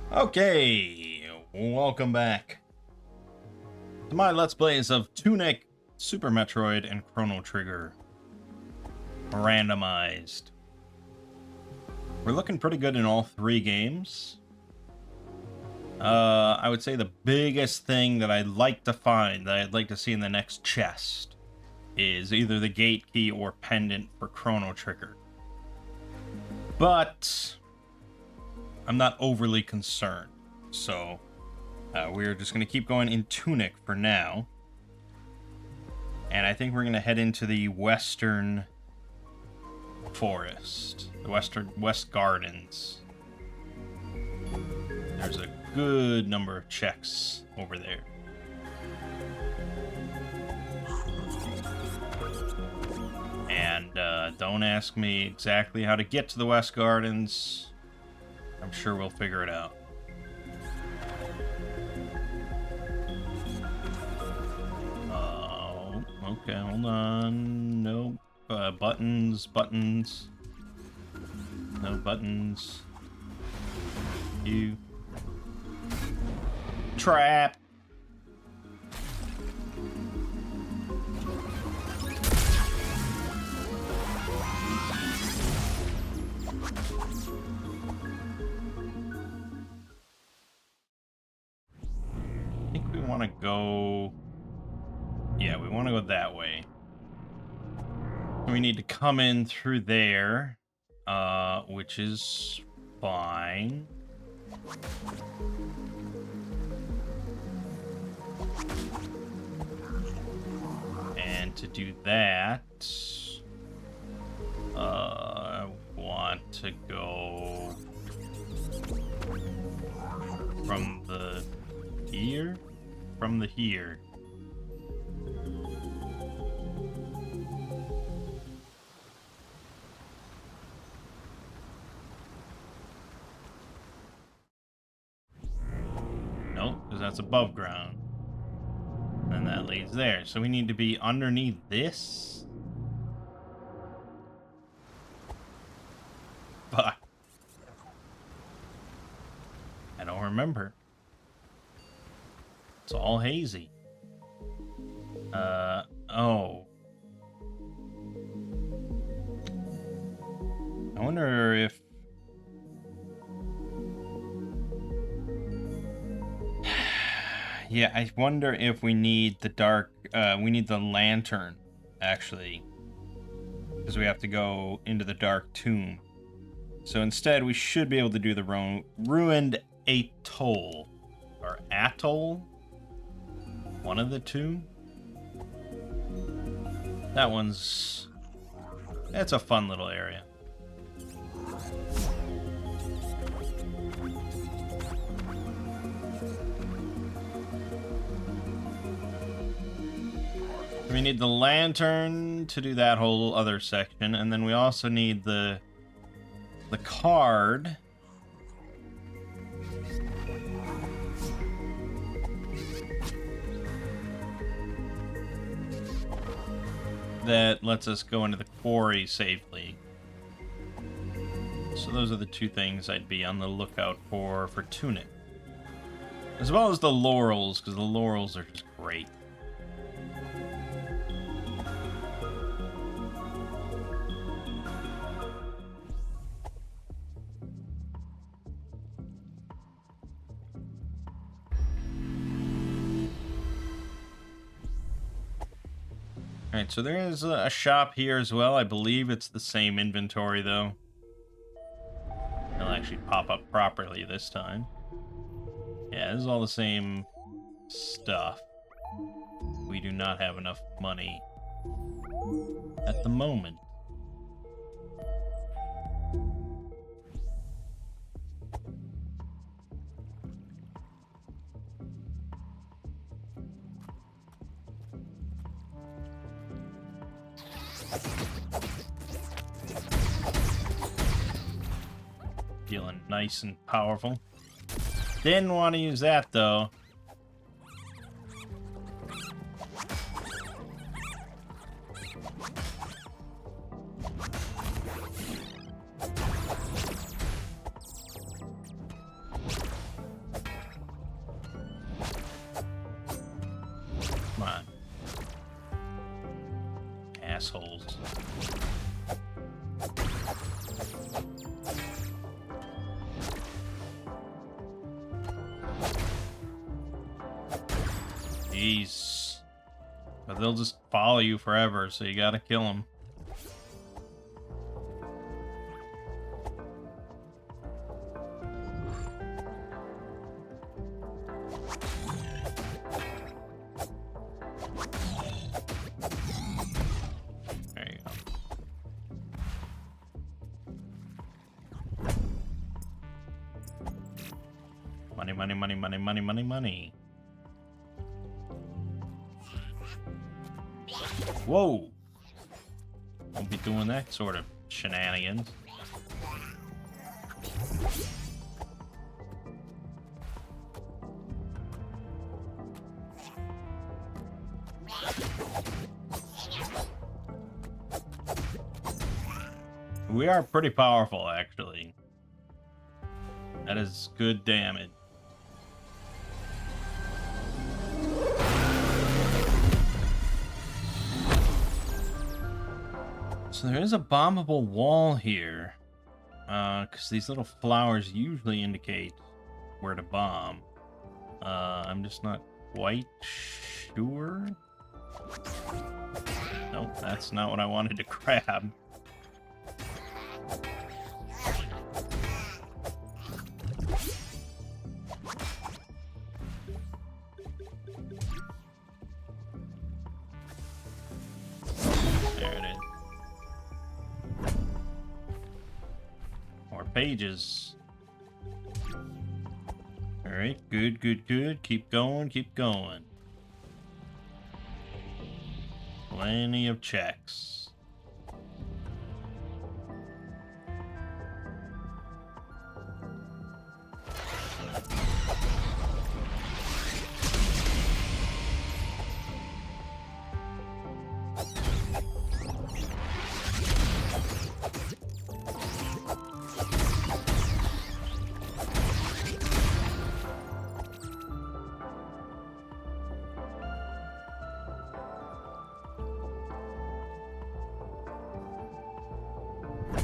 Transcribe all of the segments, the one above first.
Okay, welcome back to my Let's Plays of Tunic, Super Metroid, and Chrono Trigger Randomized. We're looking pretty good in all three games. I would say the biggest thing that I'd like to find, that I'd like to see in the next chest, is either the gate key or pendant for Chrono Trigger. But I'm not overly concerned, so we're just going to keep going in Tunic for now. And I think we're going to head into the western forest, the West Gardens. There's a good number of checks over there. And don't ask me exactly how to get to the West Gardens. I'm sure we'll figure it out. Oh, okay, hold on. No buttons. No buttons. You. Trap. I think we want to go... Yeah, we want to go that way. We need to come in through there, which is fine. And to do that, I want to go from the here? From the here. Nope, because that's above ground. And that leads there. So we need to be underneath this. Fuck. I don't remember. It's all hazy. Oh. I wonder if... Yeah, I wonder if we need the dark... we need the lantern, actually. Because we have to go into the dark tomb. So instead, we should be able to do the ruined atoll. Or atoll? One of the two? That one's... It's a fun little area. We need the lantern to do that whole other section, and then we also need the card that lets us go into the quarry safely. So those are the two things I'd be on the lookout for Tunic. As well as the laurels, because the laurels are just great. Alright, so there is a shop here as well. I believe it's the same inventory, though. It'll actually pop up properly this time. Yeah, this is all the same stuff. We do not have enough money at the moment. Feeling nice and powerful. Didn't want to use that, though. assholes. Jeez. But they'll just follow you forever, so you gotta kill them. There you go. Money, money, money, money, money, money, money. Whoa! Won't be doing that sort of shenanigans. We are pretty powerful, actually. That is good damage. So there is a bombable wall here, because these little flowers usually indicate where to bomb. I'm just not quite sure. Nope, that's not what I wanted to grab. There it is. More pages. Alright, good, good, good. Keep going, keep going. Plenty of checks.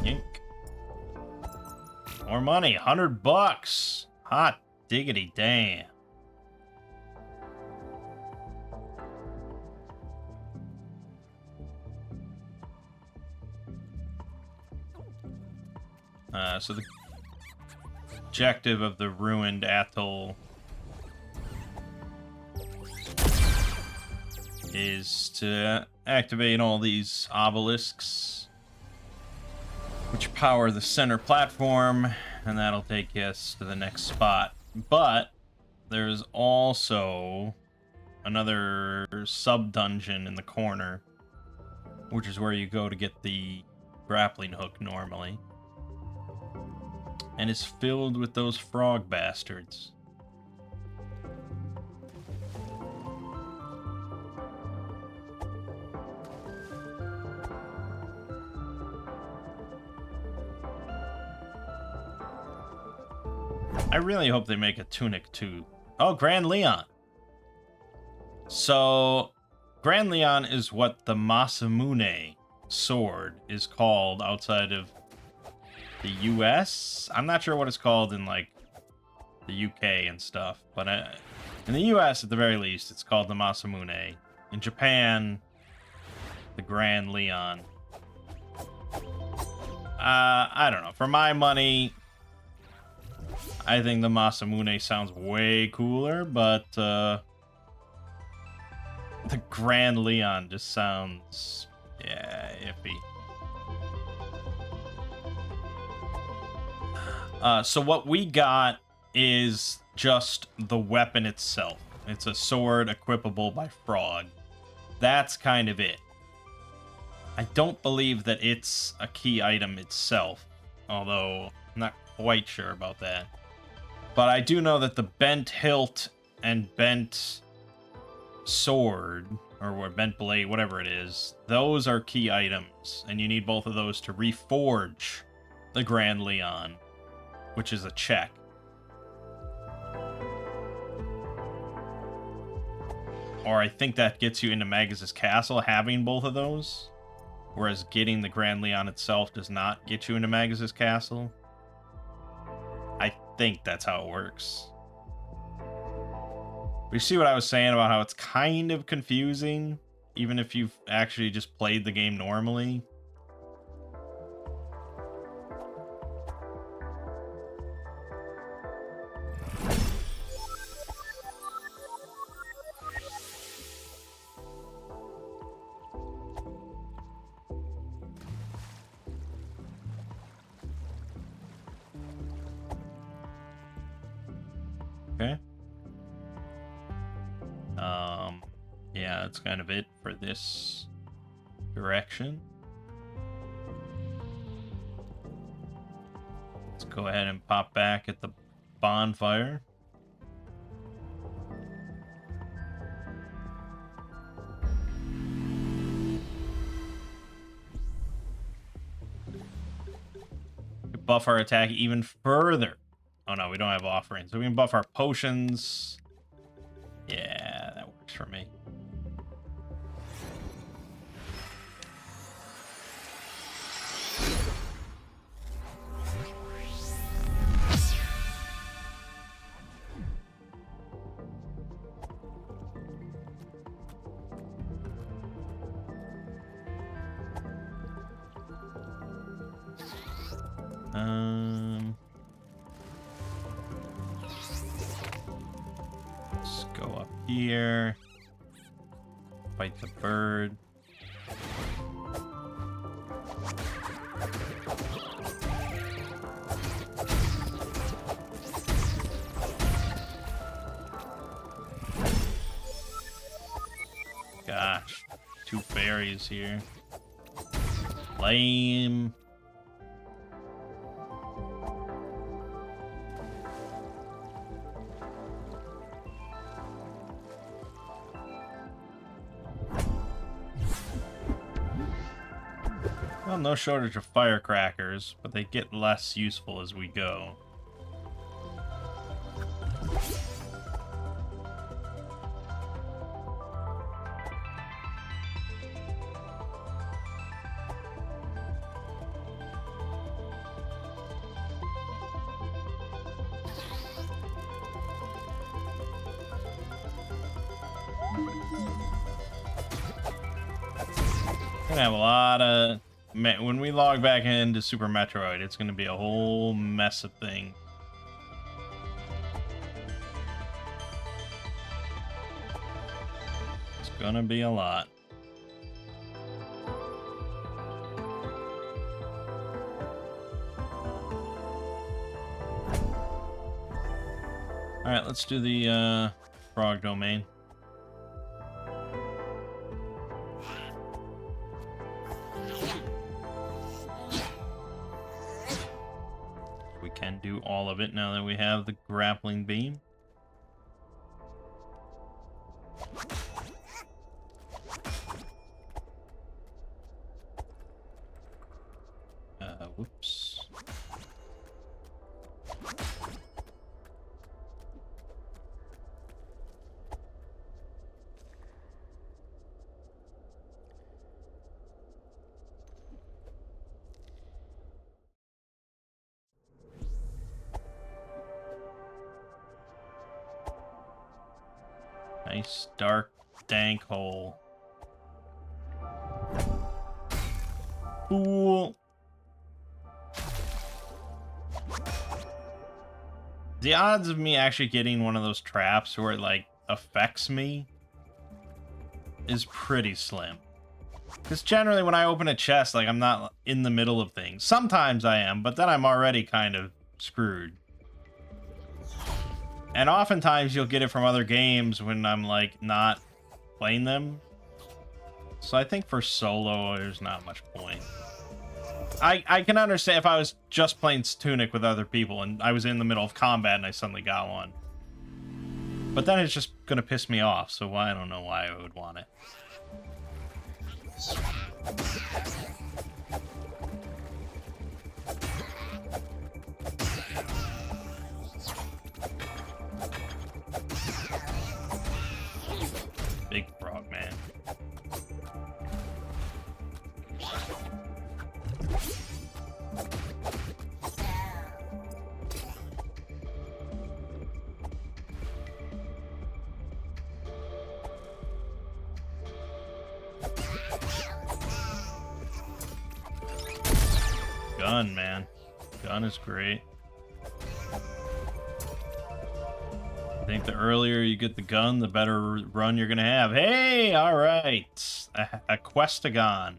Yink. More money, $100. Hot diggity damn. So the objective of the ruined atoll is to activate all these obelisks, which power the center platform, and that'll take us to the next spot. But there's also another sub-dungeon in the corner, which is where you go to get the grappling hook normally, and is filled with those frog bastards. I really hope they make a Tunic too. Oh, Grand Leon. So, Grand Leon is what the Masamune sword is called outside of the US. I'm not sure what it's called in, like, the UK and stuff. But in the US, at the very least, it's called the Masamune. In Japan, the Grand Leon. I don't know. For my money, I think the Masamune sounds way cooler, but the Grand Leon just sounds, yeah, iffy. So what we got is just the weapon itself. It's a sword equipable by Frog. That's kind of it. I don't believe that it's a key item itself, although I'm not quite sure about that. But I do know that the bent hilt and bent sword, or bent blade, whatever it is, those are key items, and you need both of those to reforge the Grand Leon, which is a check. Or I think that gets you into Magus' castle, having both of those. whereas getting the Grand Leon itself does not get you into Magus' castle. I think that's how it works. But you see what I was saying about how it's kind of confusing, even if you've actually just played the game normally? Okay. Yeah, that's kind of it for this direction. Let's go ahead and pop back at the bonfire. Buff our attack even further. Oh no, we don't have offerings, so we can buff our potions. Yeah, that works for me. Let's go up here. Fight the bird. Gosh, 2 fairies here. Lame. Well, no shortage of firecrackers, but they get less useful as we go. Gonna have a lot of... When we log back into Super Metroid, it's gonna be a whole mess of things. It's gonna be a lot. Alright, let's do the frog domain. We can do all of it now that we have the grappling beam. Whoops. Nice, dark, dank hole. Cool. The odds of me actually getting one of those traps where it, like, affects me is pretty slim. Because generally when I open a chest, like, I'm not in the middle of things. Sometimes I am, but then I'm already kind of screwed. And oftentimes you'll get it from other games when I'm, like, not playing them. So I think for solo, there's not much point. I can understand if I was just playing Tunic with other people and I was in the middle of combat and I suddenly got one. But then it's just going to piss me off, so I don't know why I would want it. Big frog, man. gun, man. Gun is great. I think the earlier you get the gun, the better run you're gonna have. Hey, all right, a Questagon.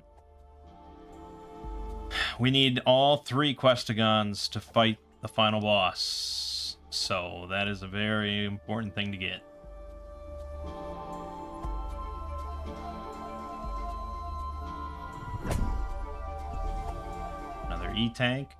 We need all 3 Questagons to fight the final boss, so that is a very important thing to get. Another E-Tank.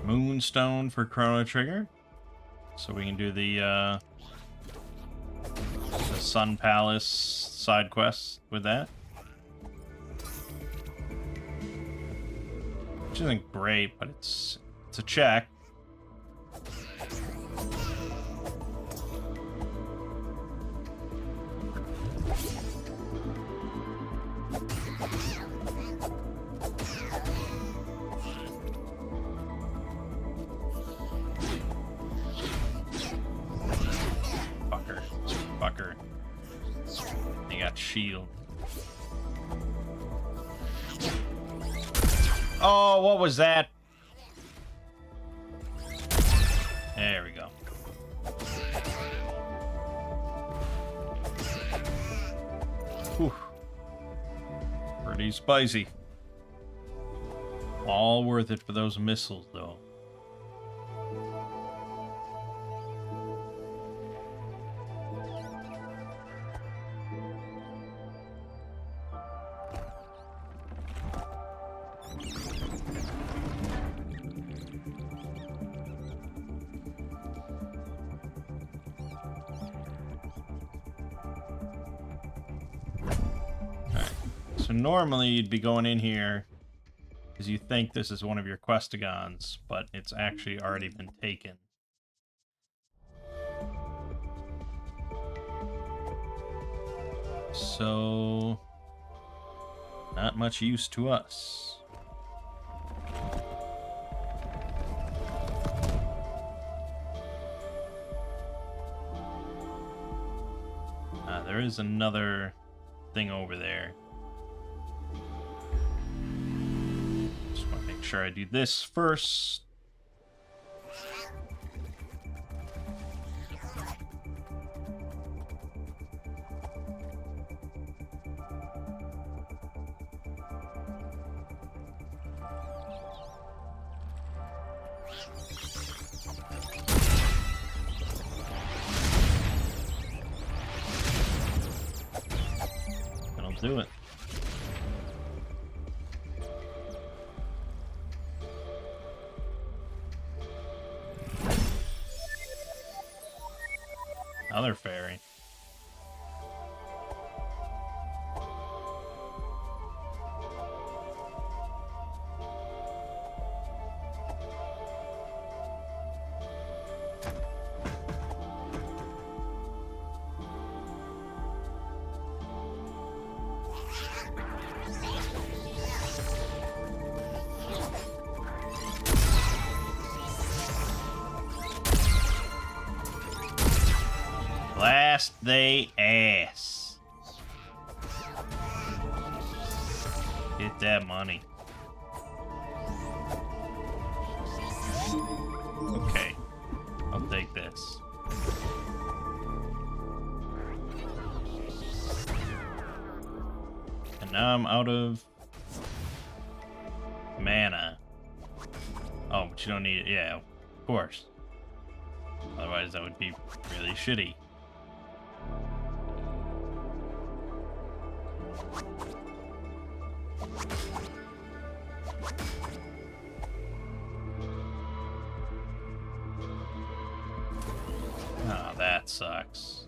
Moonstone for Chrono Trigger, so we can do the Sun Palace side quests with that, which isn't great, but it's a check. Fucker. They got shield. Oh, what was that? There we go. Whew. Pretty spicy. All worth it for those missiles, though. So normally you'd be going in here because you think this is one of your Questagons, but it's actually already been taken. So, not much use to us. There is another thing over there. Just want to make sure I do this first. Do it. Another fairy. Blast they ass. Get that money. Okay, I'll take this. And now I'm out of mana. Oh, but you don't need it. Yeah, of course. Otherwise, that would be really shitty. Oh, that sucks.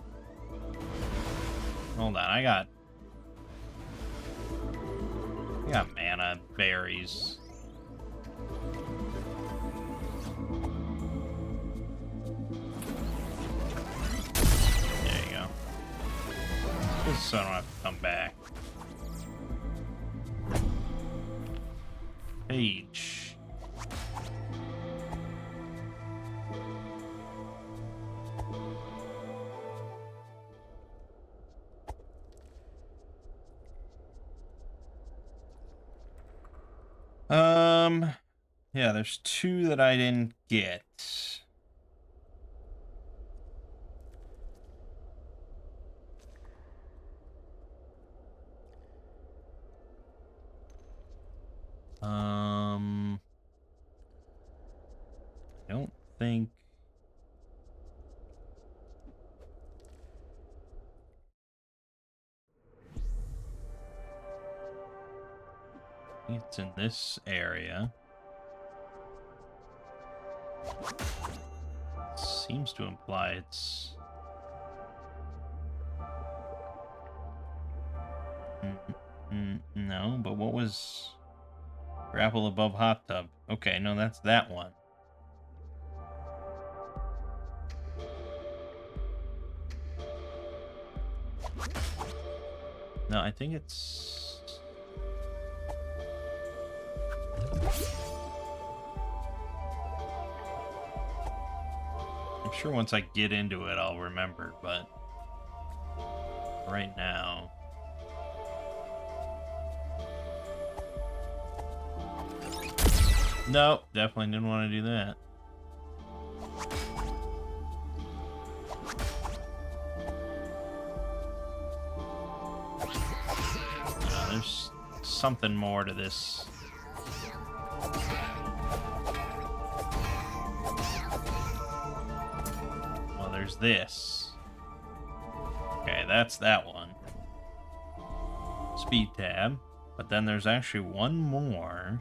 Hold on, I got mana berries. Just so I don't have to come back. Page. Yeah, there's 2 that I didn't get. I don't think it's in this area. Seems to imply it's... No, but what was... Grapple above hot tub? Okay, no, that's that one. No, I think it's... I'm sure once I get into it, I'll remember, but... right now... No, definitely didn't want to do that. No, there's something more to this. Well, there's this. Okay, that's that one. Speed tab. But then there's actually one more.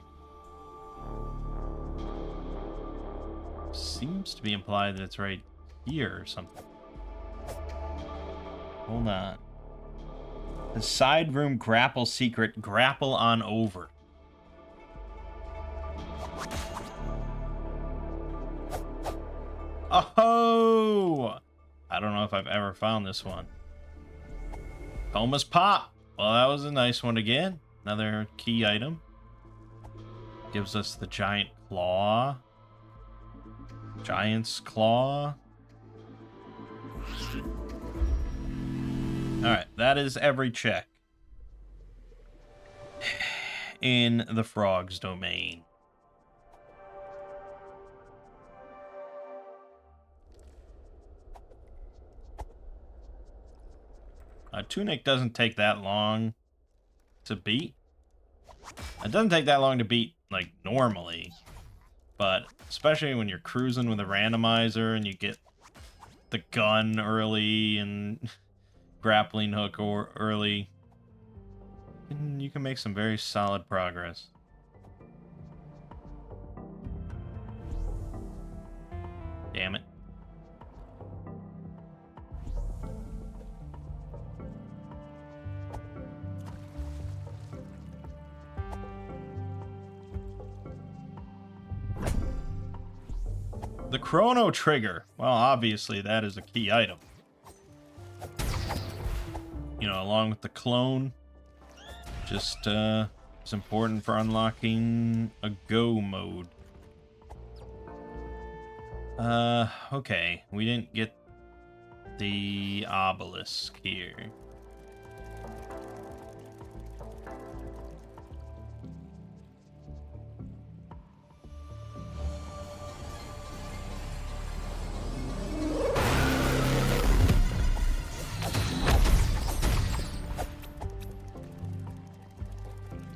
Seems to be implied that it's right here or something. Hold on. The side room grapple secret, grapple on over. Oh! I don't know if I've ever found this one. Coma's Pop. Well, that was a nice one again. Another key item. Gives us the giant claw. Giant's claw. Alright, that is every check in the frog's domain. Tunic doesn't take that long to beat. It doesn't take that long to beat, like, normally. But especially when you're cruising with a randomizer and you get the gun early and grappling hook or early, you can make some very solid progress. Damn it. The Chrono trigger. Well, obviously that is a key item. You know, along with the clone. Just, it's important for unlocking a go mode. Okay. We didn't get the obelisk here.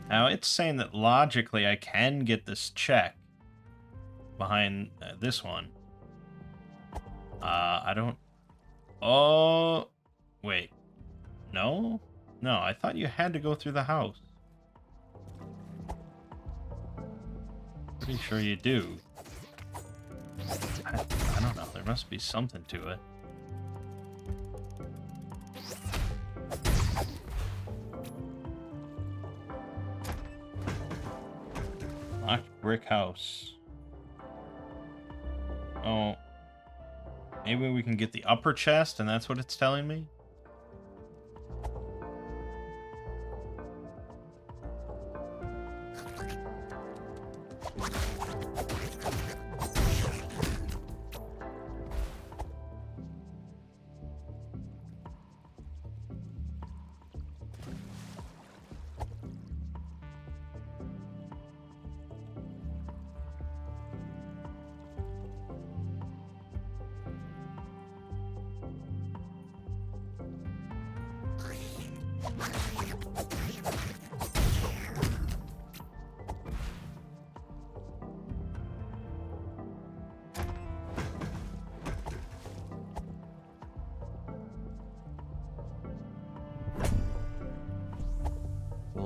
Now, it's saying that logically I can get this check behind this one. I don't... Oh, wait. No? No, I thought you had to go through the house. Pretty sure you do. I don't know. There must be something to it. Locked brick house. Oh. Maybe we can get the upper chest and that's what it's telling me?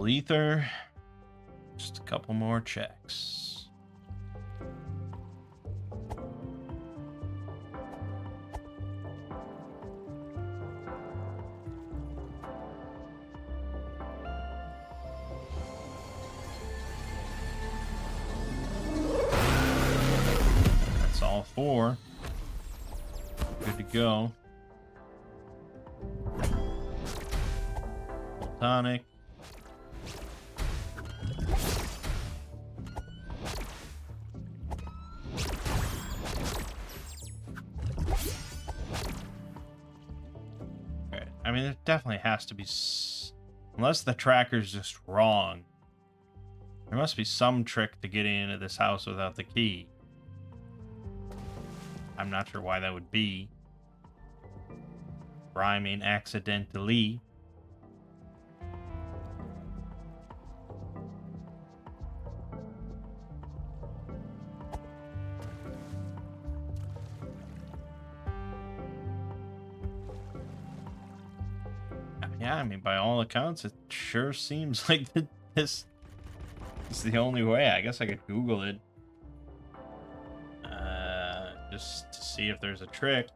Ether. Just a couple more checks. That's all 4. Good to go. Tonic. I mean, it definitely has to be... Unless the tracker's just wrong. There must be some trick to getting into this house without the key. I'm not sure why that would be. Rhyming accidentally. Yeah, I mean, by all accounts, it sure seems like this is the only way. I guess I could Google it. Just to see if there's a trick.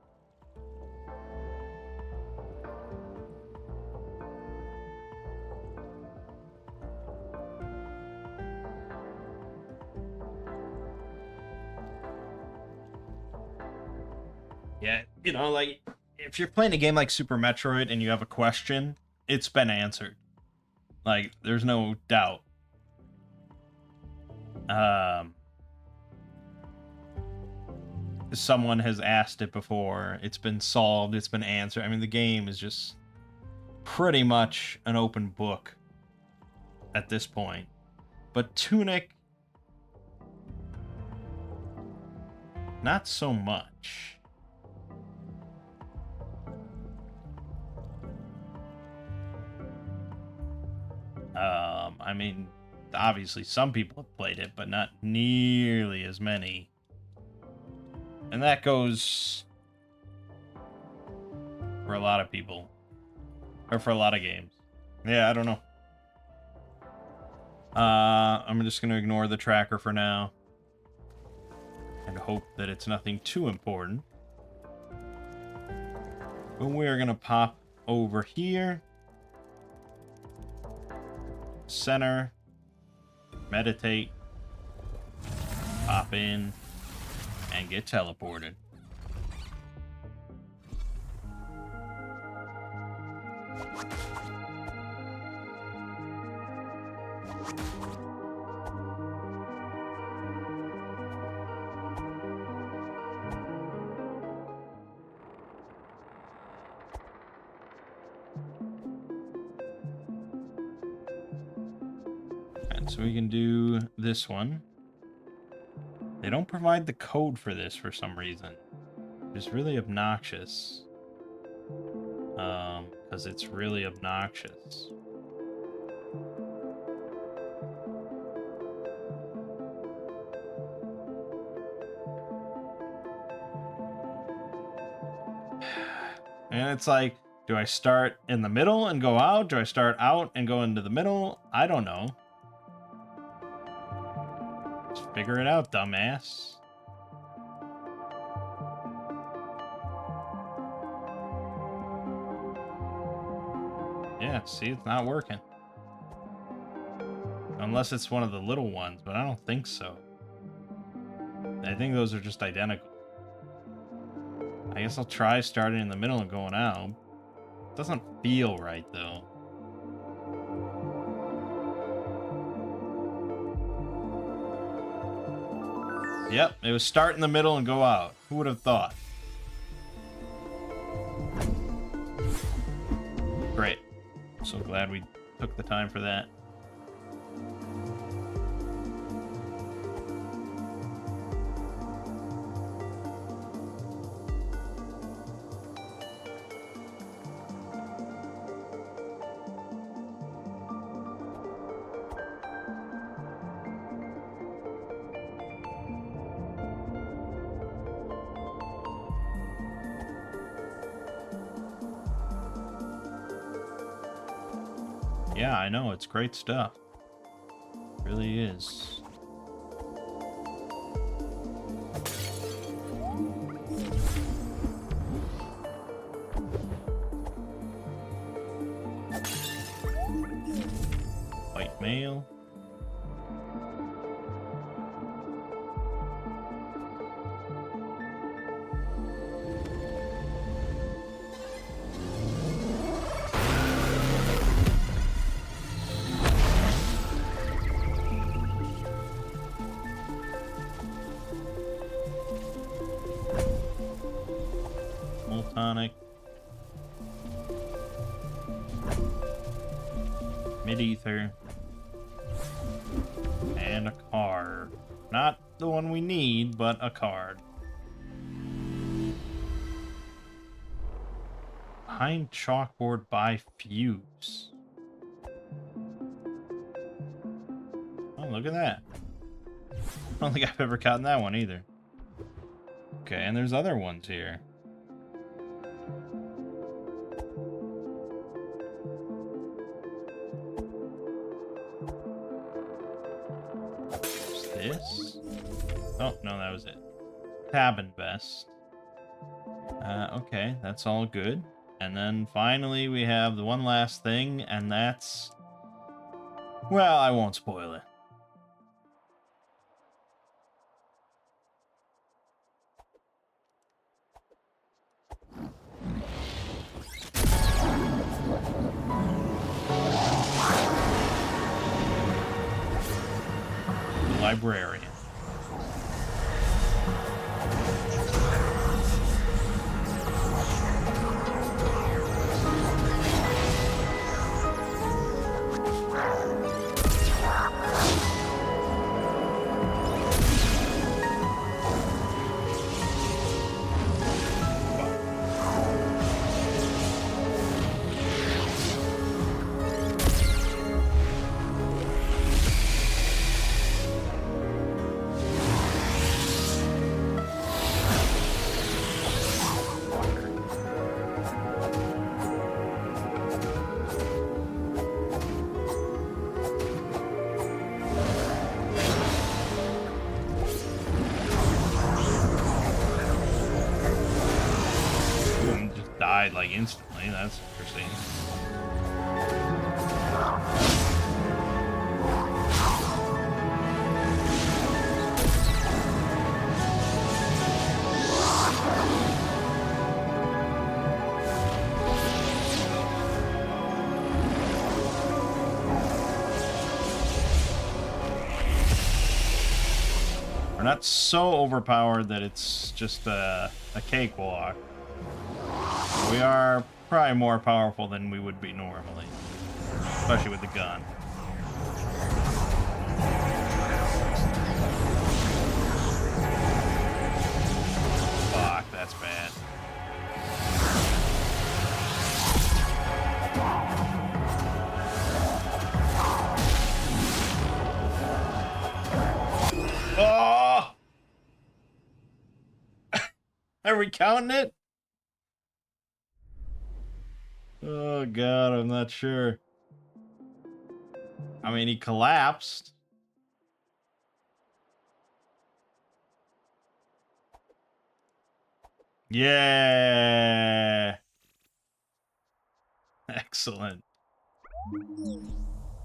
Yeah, you know, like, if you're playing a game like Super Metroid and you have a question, it's been answered. Like, there's no doubt. Someone has asked it before. It's been solved. It's been answered. I mean, the game is just pretty much an open book at this point. But Tunic, not so much. I mean, obviously some people have played it, but not nearly as many. And that goes for a lot of people. Or for a lot of games. Yeah, I don't know. I'm just going to ignore the tracker for now. And hope that it's nothing too important. But we're going to pop over here. Center. Meditate. Pop in. And get teleported. And so we can do this one. They don't provide the code for this for some reason. It's really obnoxious. Because it's really obnoxious. And it's like, do I start in the middle and go out? Do I start out and go into the middle? I don't know. Just figure it out, dumbass. Yeah, see, it's not working. Unless it's one of the little ones, but I don't think so. I think those are just identical. I guess I'll try starting in the middle and going out. Doesn't feel right, though. Yep, it was start in the middle and go out. Who would have thought? Great. So glad we took the time for that. Yeah, I know, it's great stuff. It really is. White male. Tonic. Mid-ether. And a card. Not the one we need, but a card. Behind chalkboard by Fuse. Oh, look at that. I don't think I've ever gotten that one either. Okay, and there's other ones here. This? Oh, no, that was it. Tab Invest. Okay, that's all good. And then finally we have the one last thing, and that's... Well, I won't spoil it. The librarian. Died like instantly. That's interesting. We're not so overpowered that it's just a cakewalk. We are probably more powerful than we would be normally, especially with the gun. Fuck, that's bad. Oh! Are we counting it? Oh god, I'm not sure. I mean, he collapsed. Yeah. Excellent.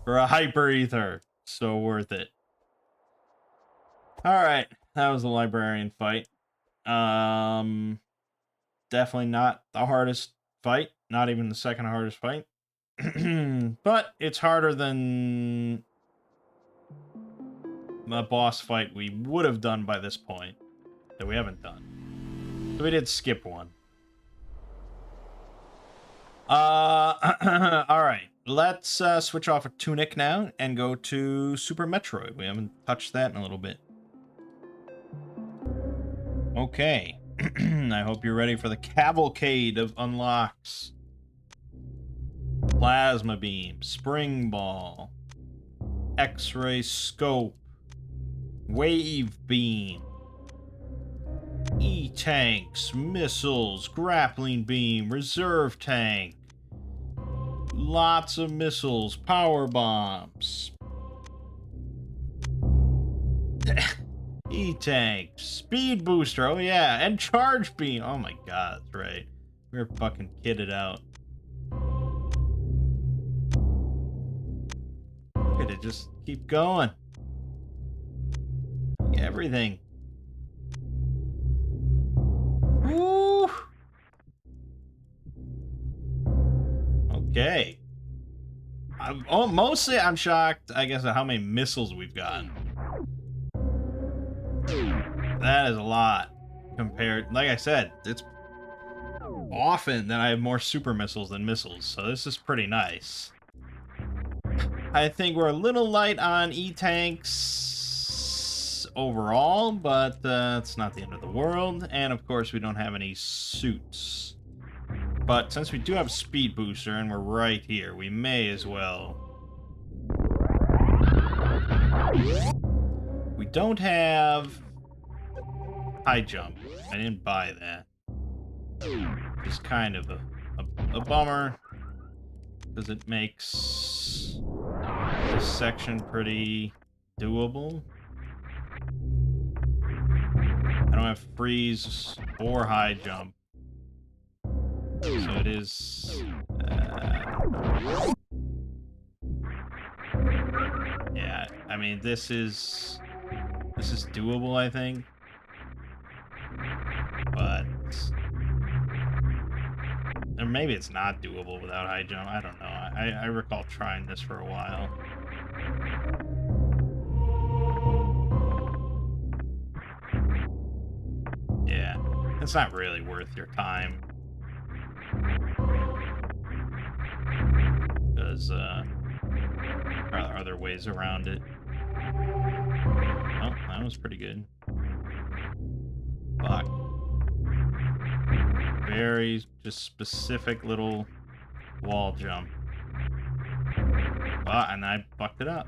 For a hyper ether. So worth it. Alright, that was a librarian fight. Definitely not the hardest fight. Not even the second hardest fight. But it's harder than a boss fight we would have done by this point that we haven't done. So we did skip one. All right. Let's switch off of Tunic now and go to Super Metroid. We haven't touched that in a little bit. Okay. I hope you're ready for the cavalcade of unlocks. Plasma Beam, Spring Ball, X-Ray Scope, Wave Beam, E-Tanks, Missiles, Grappling Beam, Reserve Tank, lots of missiles, Power Bombs, E-Tank, Speed Booster, oh yeah, and Charge Beam. Oh my god, that's right. We're fucking kitted out. Look at it, just keep going. Everything. Woo! Okay. Mostly I'm shocked, I guess, at how many missiles we've gotten. That is a lot compared, like I said, it's often that I have more super missiles than missiles, so this is pretty nice. I think we're a little light on E-Tanks overall, but it's not the end of the world, and of course we don't have any suits. But since we do have Speed Booster and we're right here, we may as well. We don't have high jump. I didn't buy that. Which is kind of a bummer, because it makes this section pretty doable. I don't have freeze or high jump. So it is... yeah, I mean, this is doable, I think. But... or maybe it's not doable without high jump. I don't know. I recall trying this for a while. Yeah, it's not really worth your time. Because there are other ways around it. Oh, that was pretty good. Fuck. Very just specific little wall jump. And I fucked it up.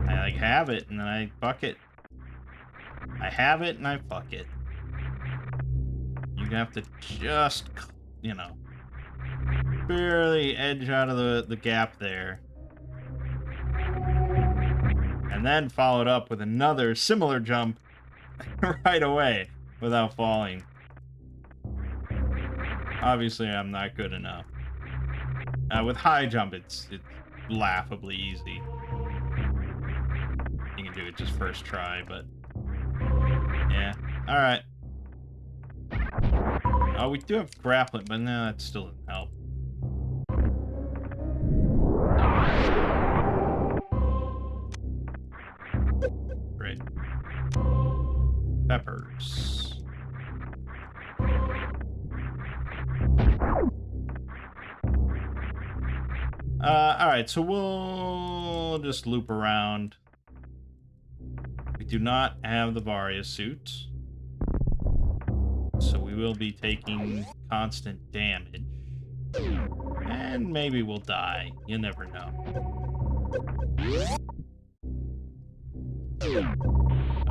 I like have it and then I fuck it. I have it and I fuck it. You have to just, you know, barely edge out of the gap there. And then follow it up with another similar jump right away without falling. Obviously, I'm not good enough. With high jump, it's laughably easy. You can do it just first try, but... yeah. Alright. Oh, we do have grappling, but no, that still doesn't help. Great. Peppers. Alright, so we'll just loop around. We do not have the Varia suit, so we will be taking constant damage. And maybe we'll die. You never know.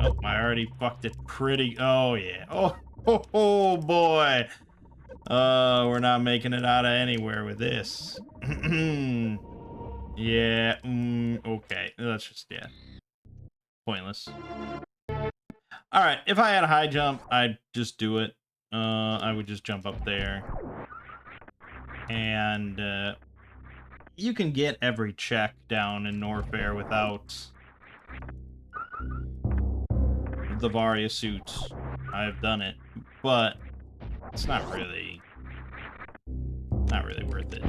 Oh, I already fucked it pretty... oh, yeah. Oh boy. We're not making it out of anywhere with this. Yeah, okay. That's just, yeah. Pointless. Alright, if I had a high jump, I'd just do it. I would just jump up there. And, you can get every check down in Norfair without the Varia suit. I've done it, but it's not really worth it.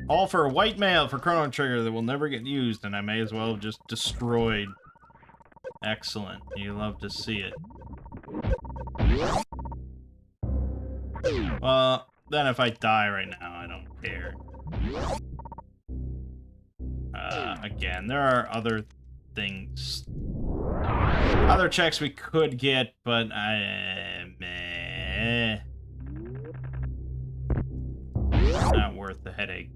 All for a white mail for Chrono Trigger that will never get used, and I may as well have just destroyed. Excellent. You love to see it. Well, then if I die right now, I don't care. Again, there are other things, other checks we could get, but meh. Not worth the headache.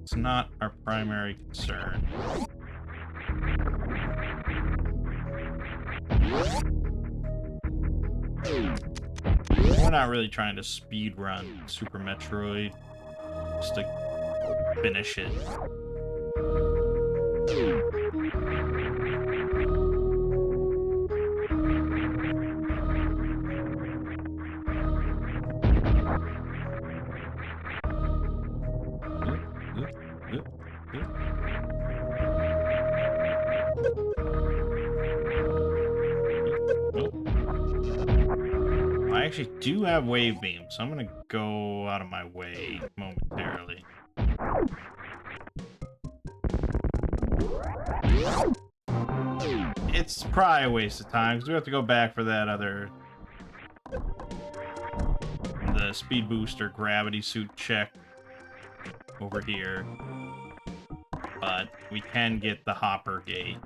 It's not our primary concern. We're not really trying to speed run Super Metroid, just to finish it. I actually do have wave beam, so I'm gonna go out of my way momentarily. It's probably a waste of time because we have to go back for that other, the speed booster gravity suit check over here, but we can get the hopper gate.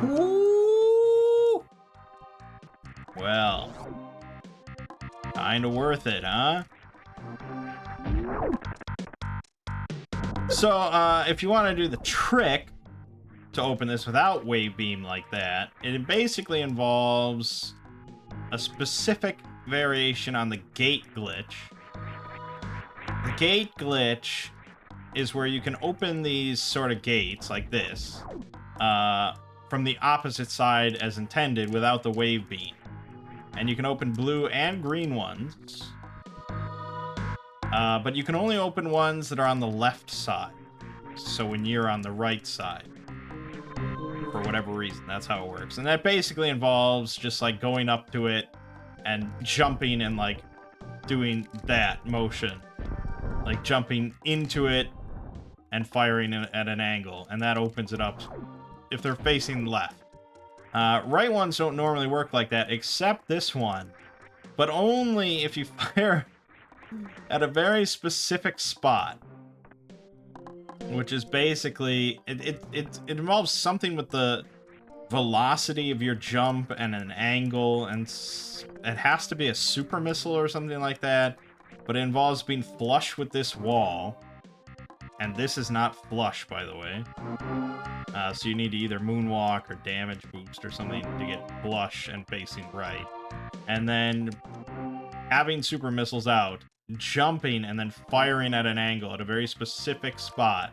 Ooh. Well, kinda worth it, huh? So, if you want to do the trick to open this without wave beam like that, it basically involves a specific variation on the gate glitch. The gate glitch is where you can open these sort of gates like this from the opposite side as intended without the wave beam. And you can open blue and green ones, but you can only open ones that are on the left side. So when you're on the right side, for whatever reason, that's how it works. And that basically involves just like going up to it and jumping and like doing that motion, like jumping into it and firing at an angle, and that opens it up if they're facing left. Right ones don't normally work like that, except this one, but only if you fire at a very specific spot, which is basically it involves something with the velocity of your jump and an angle, and it has to be a super missile or something like that, but it involves being flush with this wall, and this is not flush, by the way. So you need to either moonwalk or damage boost or something to get flush and facing right. And then having super missiles out, jumping, and then firing at an angle at a very specific spot.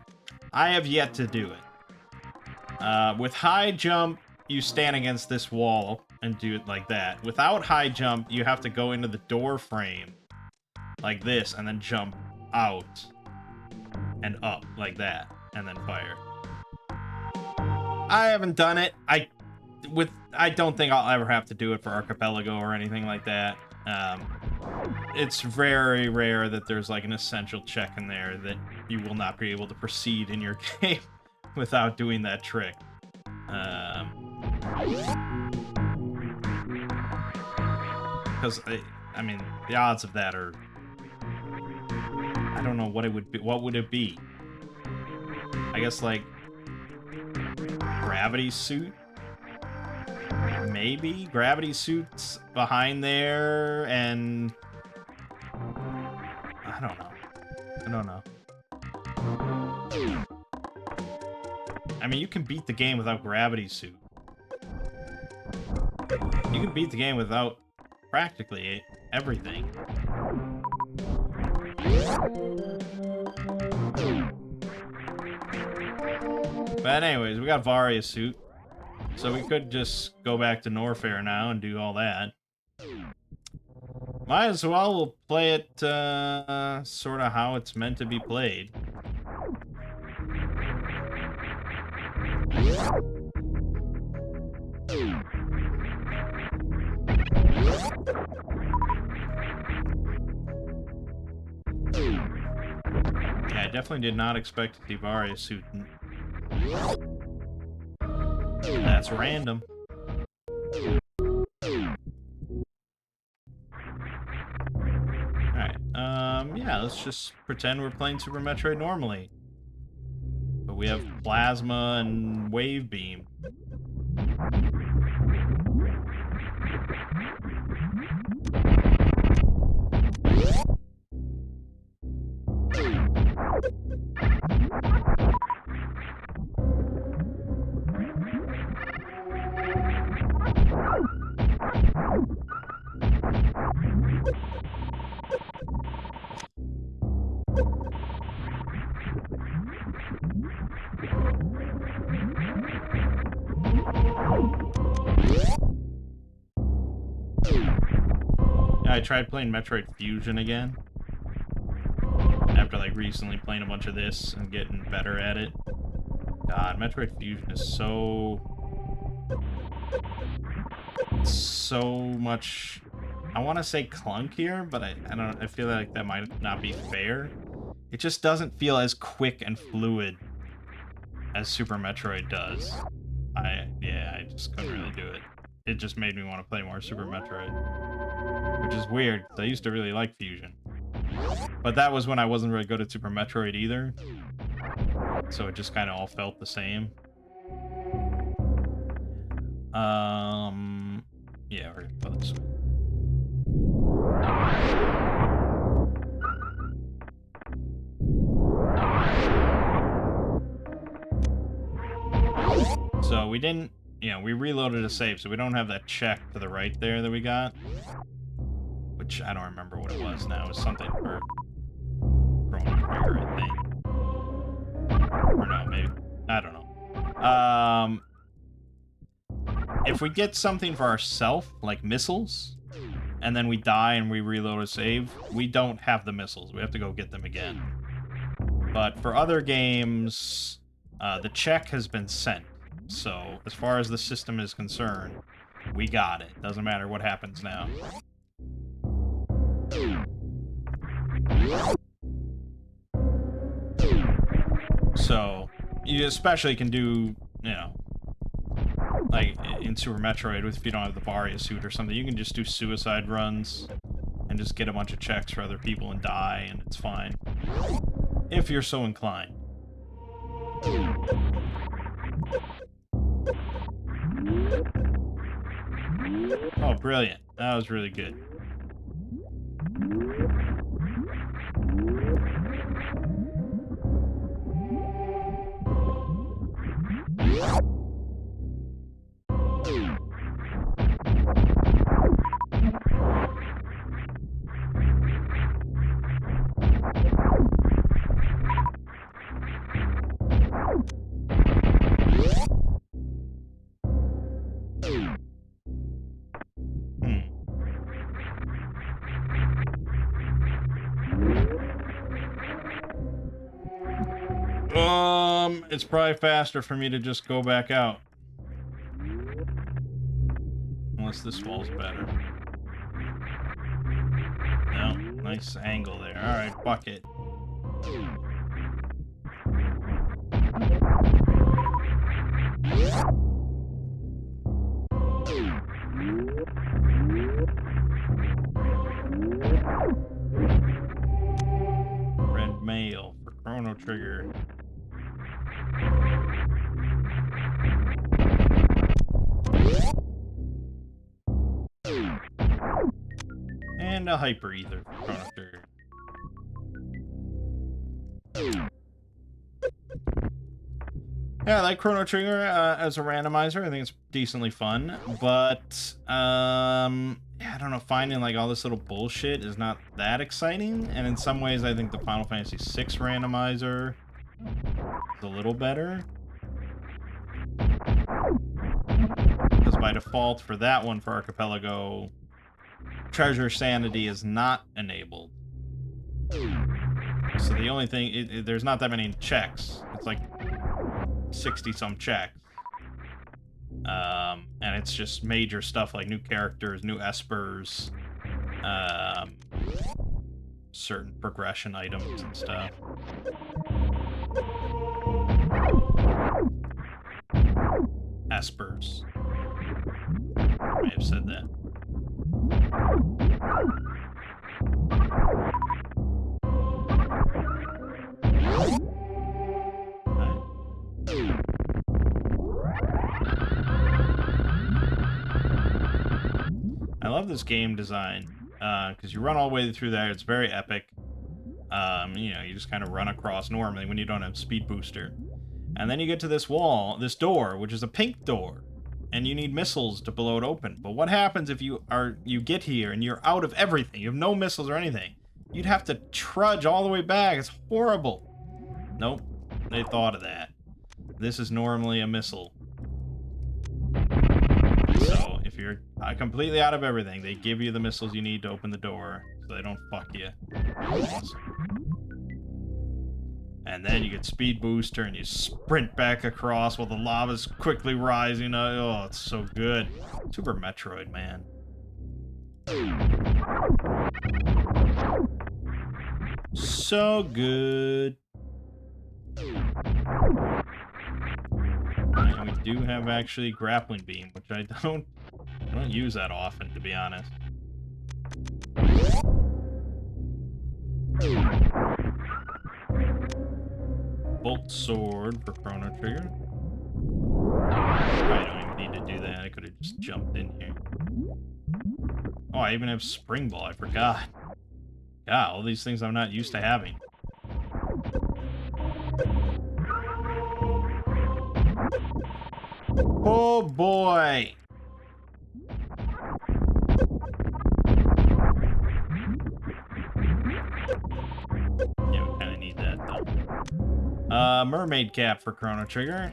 I have yet to do it. With high jump, you stand against this wall and do it like that. Without high jump, you have to go into the door frame like this and then jump out and up like that and then fire. I haven't done it. I don't think I'll ever have to do it for Archipelago or anything like that. It's very rare that there's like an essential check in there that you will not be able to proceed in your game without doing that trick. Because I mean, the odds of that are, I don't know what it would be. What would it be? I guess like Gravity suit? Maybe? Gravity suit's behind there, and... I don't know. I don't know. I mean, you can beat the game without gravity suit. You can beat the game without practically everything. But anyways, we got Varia's suit. So we could just go back to Norfair now and do all that. Might as well, we'll play it sort of how it's meant to be played. Yeah, I definitely did not expect to see Varia's suit. That's random. Alright, yeah, let's just pretend we're playing Super Metroid normally. But we have Plasma and Wave Beam. I tried playing Metroid Fusion again. After, like, recently playing a bunch of this and getting better at it. God, Metroid Fusion is so much... I want to say clunkier, but I don't... I feel like that might not be fair. It just doesn't feel as quick and fluid as Super Metroid does. I just couldn't really do it. It just made me want to play more Super Metroid. Which is weird, because I used to really like Fusion. But that was when I wasn't really good at Super Metroid either. So it just kind of all felt the same. Yeah, we're gonna go this way. So we didn't, we reloaded a save, so we don't have that check to the right there that we got. Which I don't remember what it was now. It was something for Chrono Trigger, I think. Or no, maybe. I don't know. If we get something for ourselves, like missiles, and then we die and we reload a save, we don't have the missiles. We have to go get them again. But for other games, the check has been sent. So, as far as the system is concerned, we got it. Doesn't matter what happens now. So, you especially can do, like in Super Metroid, if you don't have the Varia suit or something, you can just do suicide runs and just get a bunch of checks for other people and die, and it's fine. If you're so inclined. Oh, brilliant. That was really good. It's probably faster for me to just go back out. Unless this wall's better. No, nice angle there. Alright, fuck it. Red mail for Chrono Trigger. kind of hyper either for Chrono Trigger. Yeah, I like Chrono Trigger as a randomizer. I think it's decently fun, but yeah, I don't know. Finding like all this little bullshit is not that exciting. And in some ways, I think the Final Fantasy VI randomizer is a little better, because by default for that one, for Archipelago, Treasure Sanity is not enabled. So the only thing, there's not that many checks. It's like 60-some checks. And it's just major stuff like new characters, new espers, certain progression items and stuff. Espers. I may have said that. I love this game design, because you run all the way through there. It's very epic. You know, you just kind of run across normally when you don't have speed booster. And then you get to this wall, this door, which is a pink door, and you need missiles to blow it open. But what happens if you get here and you're out of everything? You have no missiles or anything. You'd have to trudge all the way back. It's horrible. Nope, they thought of that. This is normally a missile. So if you're completely out of everything, they give you the missiles you need to open the door, so they don't fuck you. Awesome. And then you get speed booster and you sprint back across while the lava's quickly rising. Oh, it's so good. Super Metroid, man. So good. And we do have actually grappling beam, which I don't use that often, to be honest. Bolt sword for Chrono Trigger. I don't even need to do that. I could have just jumped in here. Oh, I even have spring ball. I forgot. God, all these things I'm not used to having. Oh boy! Yeah, we kind of need that though. Mermaid cap for Chrono Trigger.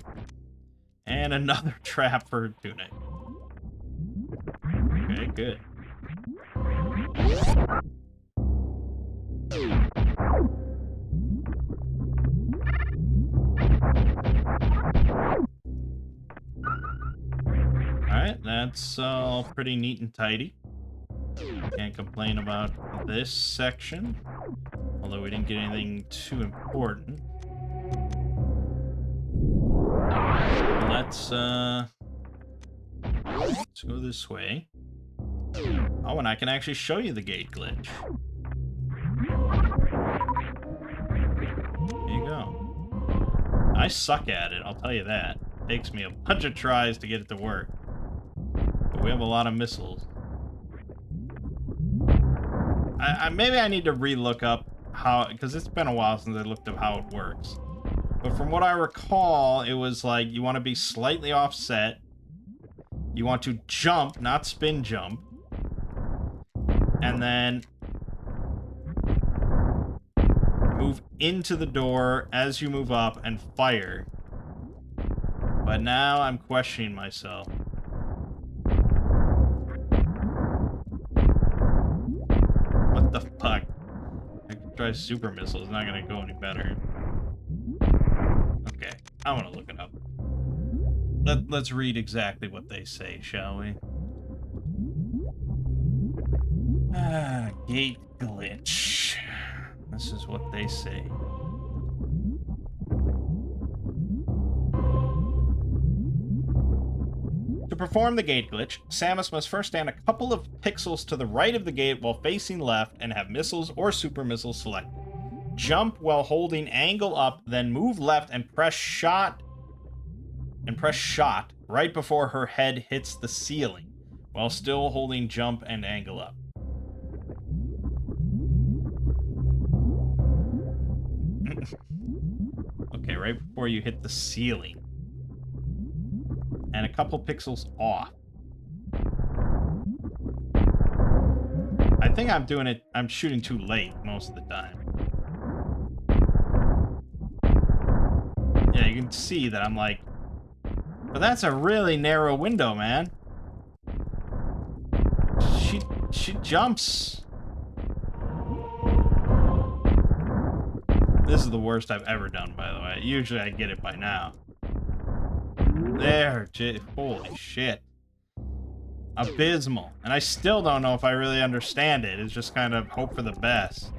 And another trap for Tunic. Okay, good. Alright, that's all pretty neat and tidy. Can't complain about this section. Although we didn't get anything too important. Let's go this way. Oh, and I can actually show you the gate glitch. There you go. I suck at it, I'll tell you that. It takes me a bunch of tries to get it to work. But we have a lot of missiles. Maybe I need to re-look up how, because it's been a while since I looked up how it works. But from what I recall, it was like you want to be slightly offset. You want to jump, not spin jump. And then move into the door as you move up and fire. But now I'm questioning myself. What the fuck? I can try super missile. It's not gonna go any better. Okay, I'm gonna look it up. Let's read exactly what they say, shall we? Gate glitch. This is what they say. To perform the gate glitch, Samus must first stand a couple of pixels to the right of the gate while facing left and have missiles or super missiles selected. Jump while holding angle up, then move left and press shot right before her head hits the ceiling, while still holding jump and angle up. right before you hit the ceiling. And a couple pixels off. I think I'm shooting too late most of the time. Yeah, you can see that I'm like, but that's a really narrow window, man. She jumps. This is the worst I've ever done, by the way. Usually I get it by now. There, holy shit. Abysmal. And I still don't know if I really understand it. It's just kind of hope for the best.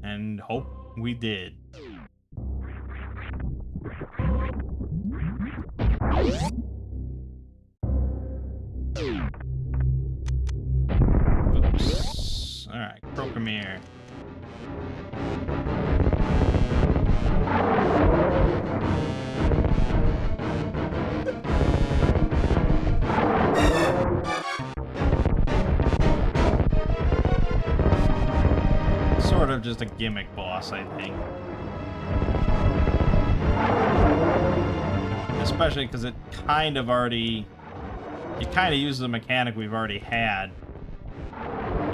And hope we did. Oops. Alright, Crocomere. Sort of just a gimmick boss, I think. Especially because it kind of already... It kind of uses a mechanic we've already had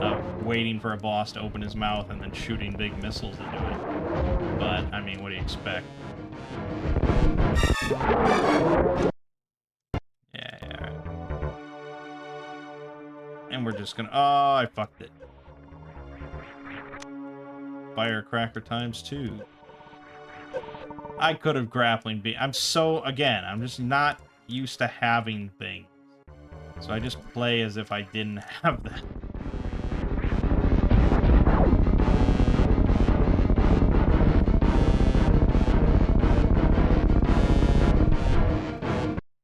of waiting for a boss to open his mouth and then shooting big missiles into it. But, I mean, what do you expect? Yeah, right. And we're just gonna... Oh, I fucked it. Firecracker times 2. I could have grappling beam. I'm just not used to having things. So I just play as if I didn't have that.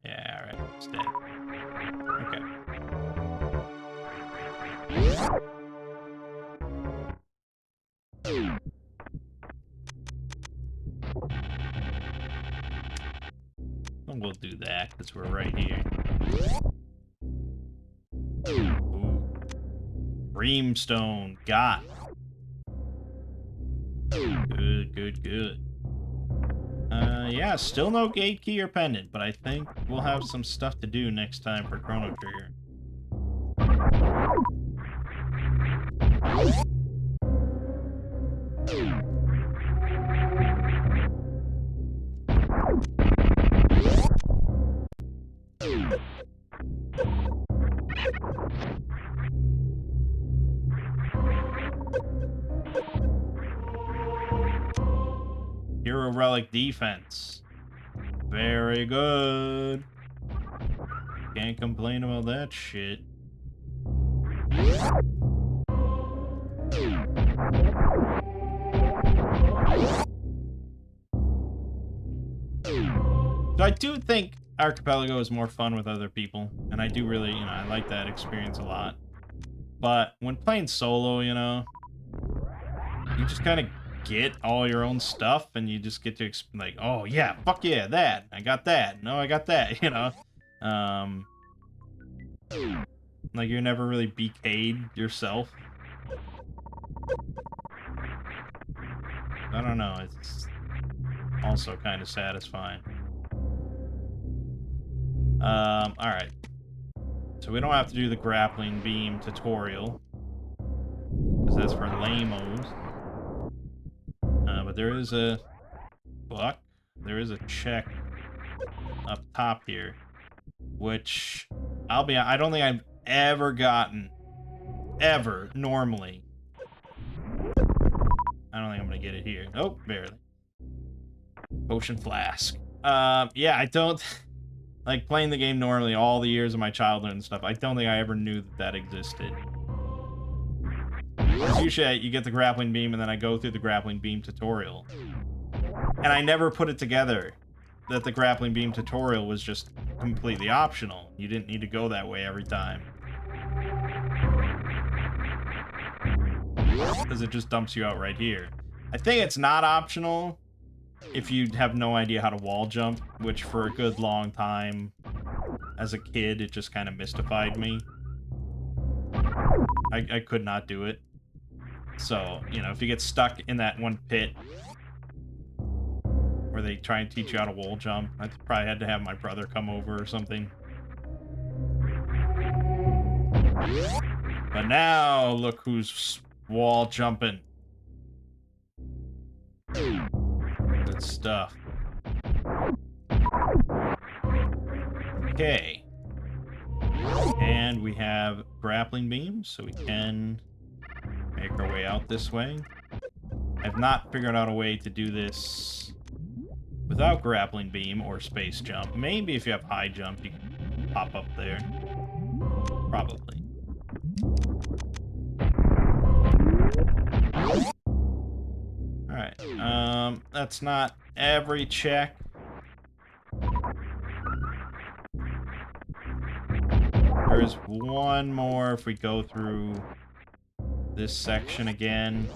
Yeah, alright, it's dead. Okay. And we'll do that, because we're right here. Ooh. Brimstone, got. Good. Yeah, still no gate key or pendant, but I think we'll have some stuff to do next time for Chrono Trigger. Hero Relic defense. Very good. Can't complain about that shit. So I do think Archipelago is more fun with other people, and I do really, I like that experience a lot. But when playing solo, you just kind of get all your own stuff, and you just get to like, oh yeah, fuck yeah, that, I got that, no, I got that, like you're never really BK'd yourself. I don't know, it's also kind of satisfying. Alright. So we don't have to do the grappling beam tutorial, because that's for lamos. But there is a... There is a check up top here, which, I don't think I've ever gotten, normally. I don't think I'm gonna get it here. Oh, barely. Potion flask. Yeah, I don't... Like, playing the game normally all the years of my childhood and stuff, I don't think I ever knew that existed. Because usually you get the grappling beam and then I go through the grappling beam tutorial. And I never put it together that the grappling beam tutorial was just completely optional. You didn't need to go that way every time. Because it just dumps you out right here. I think it's not optional if you have no idea how to wall jump, which for a good long time as a kid, it just kind of mystified me. I could not do it. So, if you get stuck in that one pit where they try and teach you how to wall jump. I probably had to have my brother come over or something. But now, look who's wall jumping. Good stuff. Okay. And we have grappling beams, so we can make our way out this way. I've not figured out a way to do this without grappling beam or space jump. Maybe if you have high jump, you can pop up there. Probably. Alright, that's not every check. There is one more if we go through this section again.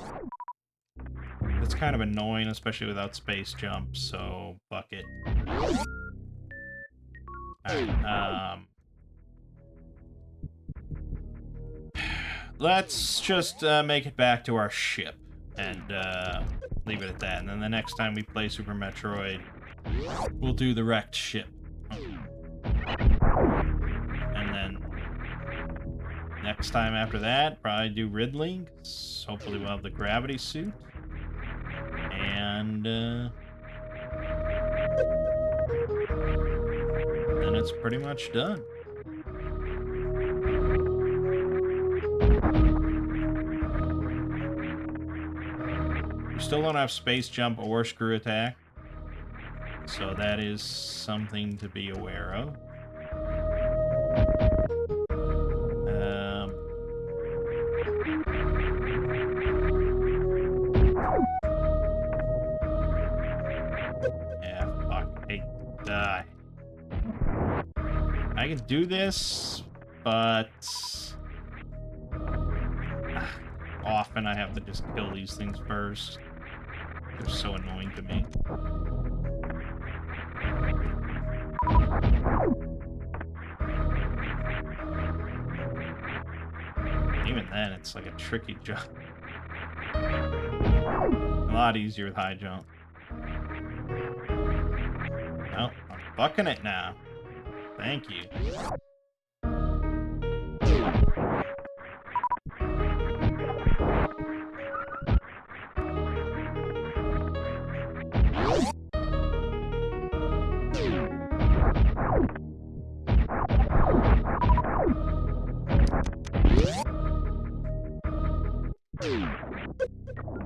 It's kind of annoying, especially without space jump, so bucket. Alright, let's just make it back to our ship and leave it at that. And then the next time we play Super Metroid, we'll do the wrecked ship. And then next time after that, probably do Ridley. Hopefully we'll have the gravity suit. And then it's pretty much done. We still don't have space jump or screw attack, so that is something to be aware of. Yeah, fuck. Hey, die. I can do this, but often I have to just kill these things first. They're so annoying to me. Even then, it's like a tricky jump. A lot easier with high jump. Oh, I'm fucking it now. Thank you.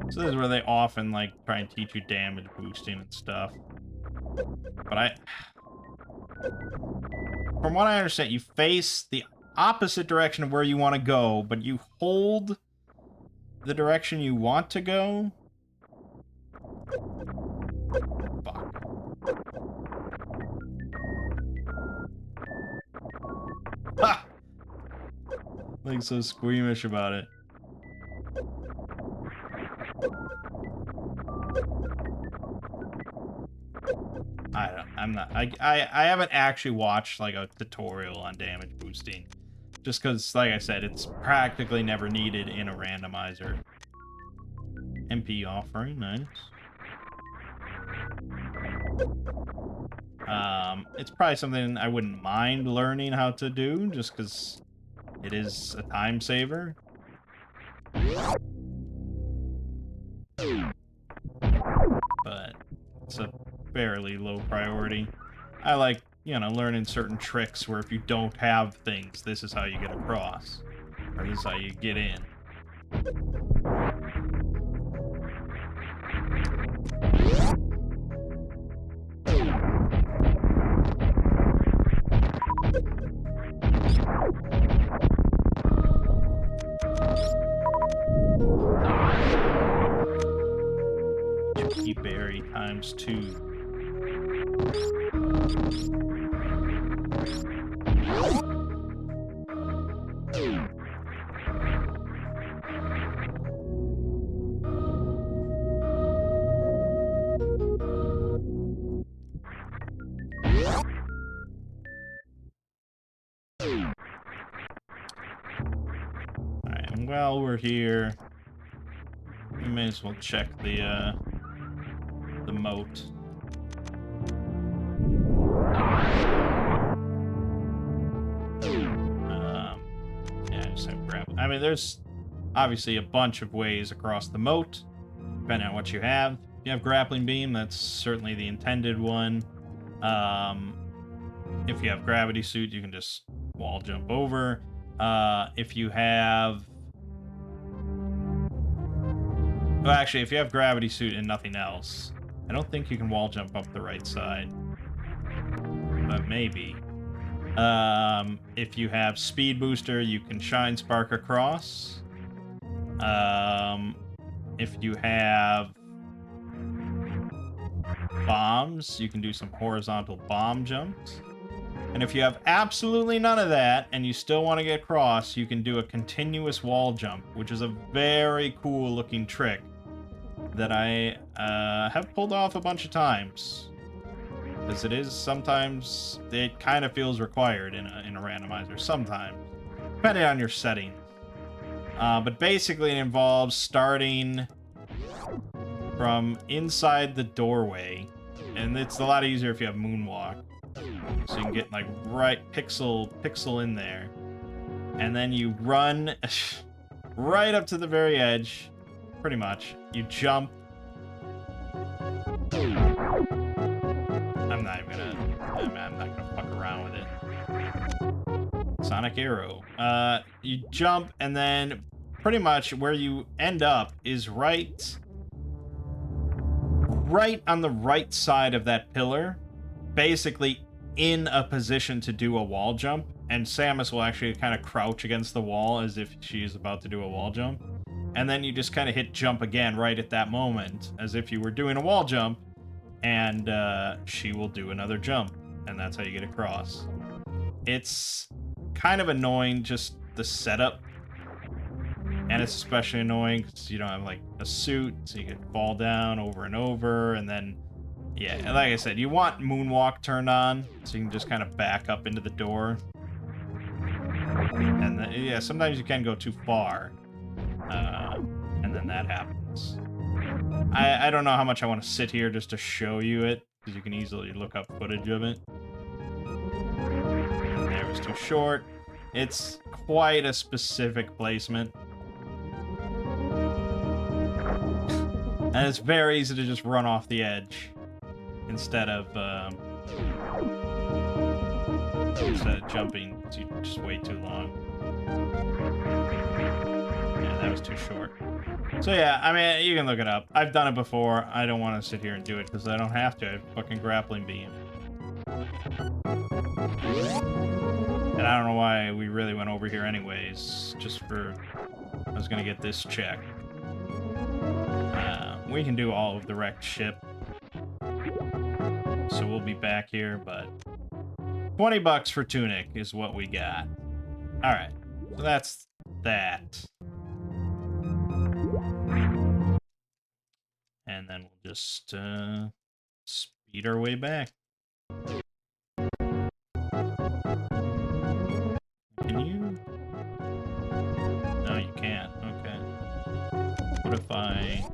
So this is where they often like try and teach you damage boosting and stuff. But from what I understand, you face the opposite direction of where you want to go, but you hold the direction you want to go. Fuck. Ha! Like so squeamish about it. I haven't actually watched like a tutorial on damage boosting. Just because, like I said, it's practically never needed in a randomizer. MP offering, nice. It's probably something I wouldn't mind learning how to do, just because it is a time saver. But it's a fairly low priority. I like, you know, learning certain tricks where if you don't have things, this is how you get across. Or this is how you get in. Chicky berry times 2. Alright, and while we're here, we may as well check the moat. mean, there's obviously a bunch of ways across the moat, depending on what you have. If you have grappling beam, that's certainly the intended one. If you have gravity suit, you can just wall jump over. If you have... Well, actually, if you have gravity suit and nothing else, I don't think you can wall jump up the right side. But maybe. If you have speed booster, you can shine spark across. If you have bombs, you can do some horizontal bomb jumps. And if you have absolutely none of that and you still want to get across, you can do a continuous wall jump, which is a very cool looking trick that I have pulled off a bunch of times. Because it is sometimes, it kind of feels required in a randomizer, sometimes, depending on your settings. But basically it involves starting from inside the doorway, and it's a lot easier if you have moonwalk. So you can get like right pixel in there, and then you run right up to the very edge, pretty much. You jump. I'm not gonna fuck around with it. Sonic arrow. You jump, and then pretty much where you end up is right on the right side of that pillar, basically in a position to do a wall jump, and Samus will actually kind of crouch against the wall as if she is about to do a wall jump, and then you just kind of hit jump again right at that moment as if you were doing a wall jump, and she will do another jump, and that's how you get across. It's kind of annoying, just the setup, and it's especially annoying because you don't have like a suit, so you can fall down over and over, and then yeah, like I said, you want moonwalk turned on, so you can just kind of back up into the door. And then, yeah, sometimes you can go too far, and then that happens. I don't know how much I want to sit here just to show you it, because you can easily look up footage of it. And there was too short. It's quite a specific placement. And it's very easy to just run off the edge. Instead of jumping, it's just way too long. Yeah, that was too short. So yeah, I mean, you can look it up. I've done it before. I don't want to sit here and do it because I don't have to. I have fucking grappling beam. And I don't know why we really went over here anyways. Just for... I was gonna get this checked. We can do all of the wrecked ship. So we'll be back here, but 20 bucks for Tunic is what we got. Alright, so that's that. And then we'll just speed our way back. Can you? No, you can't. Okay. What if I...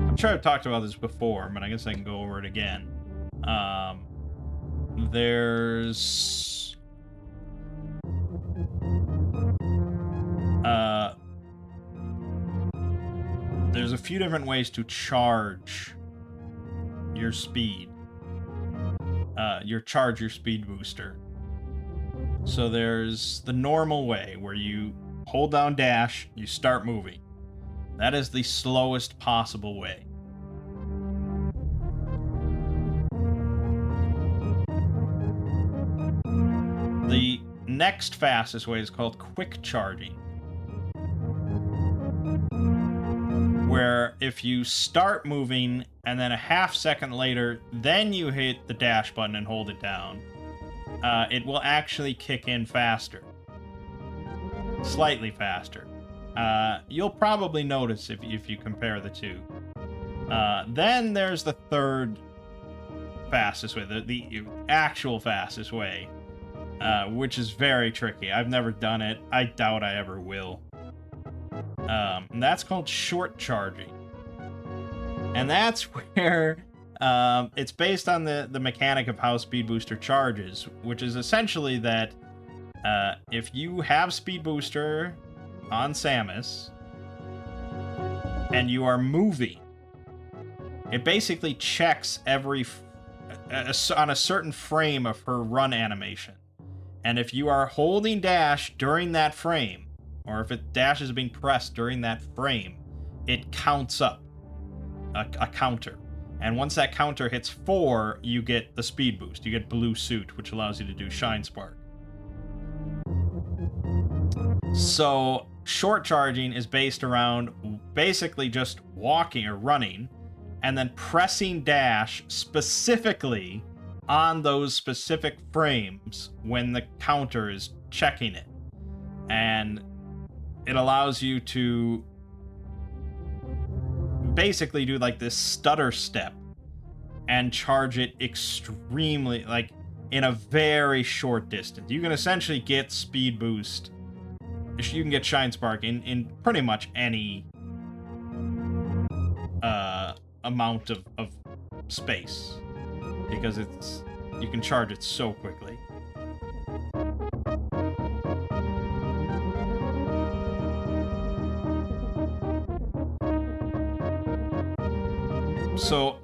I'm sure I've talked about this before, but I guess I can go over it again. There's a few different ways to charge your speed. Charge your speed booster. So there's the normal way where you hold down dash, you start moving. That is the slowest possible way. The next fastest way is called quick charging, where if you start moving and then a half second later, then you hit the dash button and hold it down, it will actually kick in faster. Slightly faster. You'll probably notice if you compare the two. Then there's the third fastest way, the actual fastest way, which is very tricky. I've never done it. I doubt I ever will. And that's called short charging. And that's where It's based on the mechanic of how Speed Booster charges, which is essentially that if you have Speed Booster on Samus and you are moving, it basically checks every on a certain frame of her run animation. And if you are holding dash during that frame, or if dash is being pressed during that frame, it counts up a counter. And once that counter hits 4, you get the speed boost. You get Blue Suit, which allows you to do Shine Spark. So short charging is based around basically just walking or running and then pressing dash specifically on those specific frames when the counter is checking it. And it allows you to basically do like this stutter step and charge it extremely, like, in a very short distance. You can essentially get speed boost. You can get Shine Spark in pretty much any amount of space, because you can charge it so quickly. So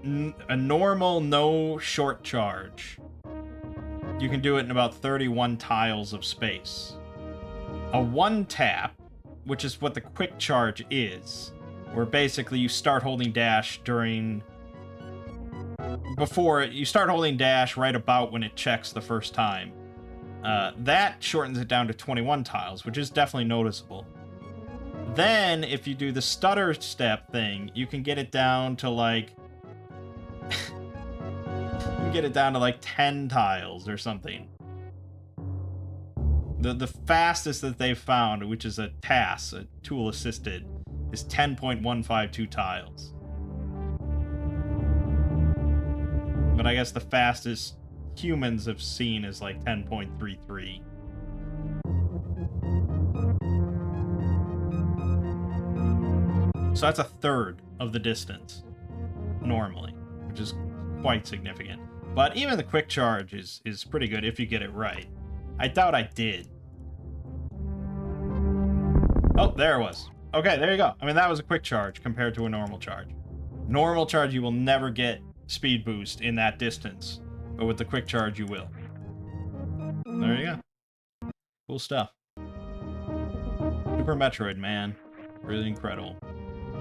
a normal no short charge, you can do it in about 31 tiles of space. A one tap, which is what the quick charge is, where basically you start holding dash before you start holding dash right about when it checks the first time. That shortens it down to 21 tiles, which is definitely noticeable. Then if you do the stutter step thing, you can get it down to like you can get it down to like 10 tiles or something. The fastest that they've found, which is a TAS, a tool assisted, is 10.152 tiles. But I guess the fastest humans have seen is like 10.33. So that's a third of the distance normally, which is quite significant. But even the quick charge is pretty good if you get it right. I doubt I did. Oh, there it was. Okay, there you go. I mean, that was a quick charge compared to a normal charge. Normal charge, you will never get speed boost in that distance, but with the quick charge, you will. There you go. Cool stuff. Super Metroid, man. Really incredible.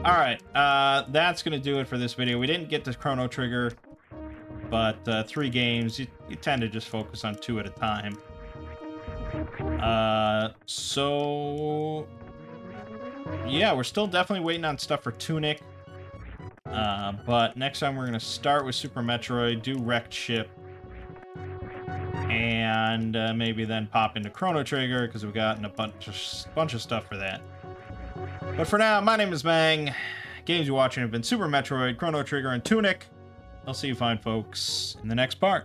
Alright, that's going to do it for this video. We didn't get to Chrono Trigger, but 3 games, you tend to just focus on 2 at a time. So yeah, we're still definitely waiting on stuff for Tunic. But next time we're going to start with Super Metroid, do Wrecked Ship, and maybe then pop into Chrono Trigger, because we've gotten a bunch of stuff for that. But for now, my name is Mangg. Games you're watching have been Super Metroid, Chrono Trigger, and Tunic. I'll see you fine folks in the next part.